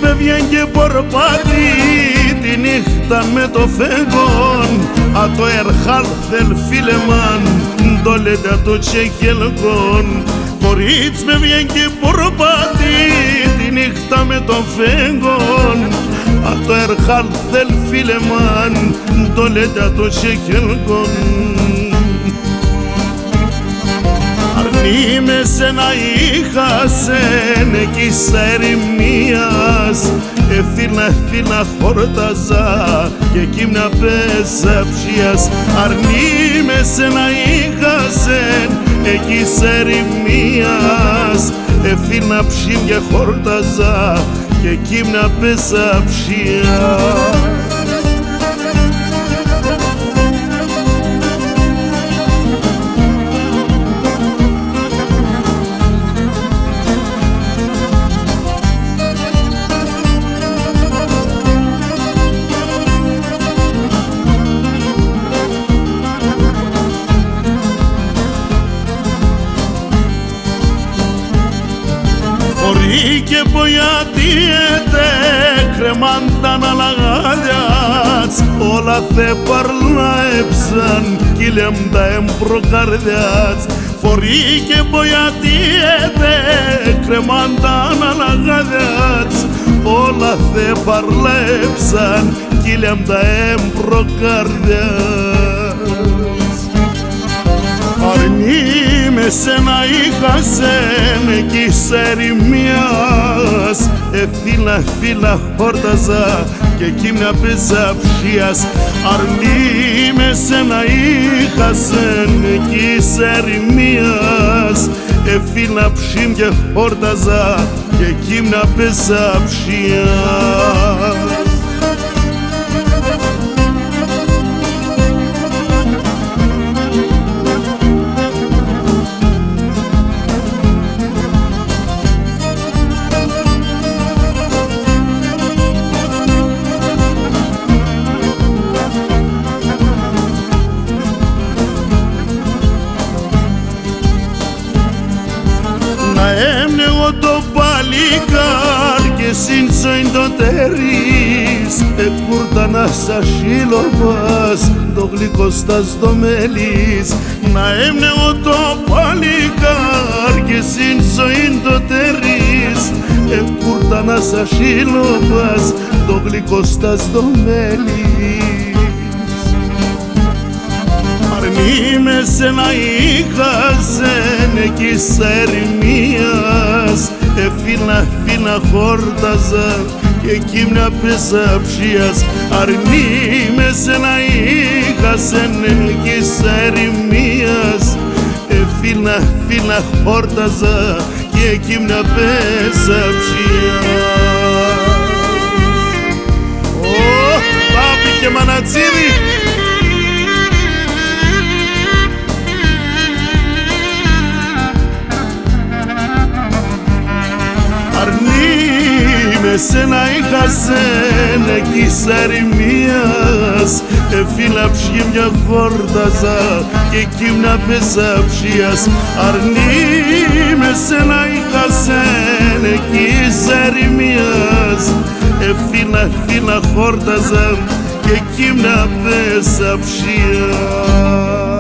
με βγαίνει και πορπάτη τη νύχτα με το φεγγόν. Α το ερχάλθελ φίλεμαν, το λέτε το τσεχελκόν. Κορίτσι με βγαίνει και πορπάτη τη νύχτα με το φεγγόν. Α το ερχάλθελ φίλεμαν, το λέτε το τσεχελκόν. Αρνή με σένα είχασεν εκεί σ' ερημίας. Φίλα χόρταζα και κείμνα πέσα ψίας. Αρνή με σένα είχασεν εκεί σ' ερημίας. Φίλα ψήμια χόρταζα και κείμνα πέσα ψίας. Φορεί και ποιατιέται κρεμάνταν αλαγάλιατς. Όλα θε παρλάεψαν κι λέμτα εμπροκαρδιάτς. Φορεί και ποιατιέται κρεμάνταν αλαγάλιατς. Όλα θε παρλάεψαν κι λέμτα εμπροκαρδιάτς. Αρνή με σένα είχασεν εκεί σ' ερημίας. Φίλα χόρταζα και κείμνα πέσα ψίας. Αρνή με σένα είχασεν εκεί σ' ερημίας. Φίλα ψήμια χόρταζα και κείμνα πέσα ψίας. Να έμνεγω το παλικάρ και σύντσοιν το τερίς. Εκούρτα να σα σύλλογας το γλυκό στα στο μέλις. Να έμνεγω το παλικάρ και σύντσοιν το τερίς. Εκούρτα να σα σύλλογας το γλυκό στα στο μέλις. Αρνή με σένα είχασεν εκεί σ' ερημίας. Φίλα χόρταζα και κείμνα πέσα ψίας. Αρνή με σένα είχασεν εκεί σ' ερημίας. Φίλα χόρταζα και κείμνα πέσα ψίας. Πάπη και Μανατσίδη. Με σένα είχασεν εκεί σ' ερημίας. Φίλα ψήμια χόρταζα και κείμνα πέσα ψίας. Αρνή με σένα είχασεν εκεί σ' ερημίας. Φίλα χόρταζα και κείμνα πέσα ψίας.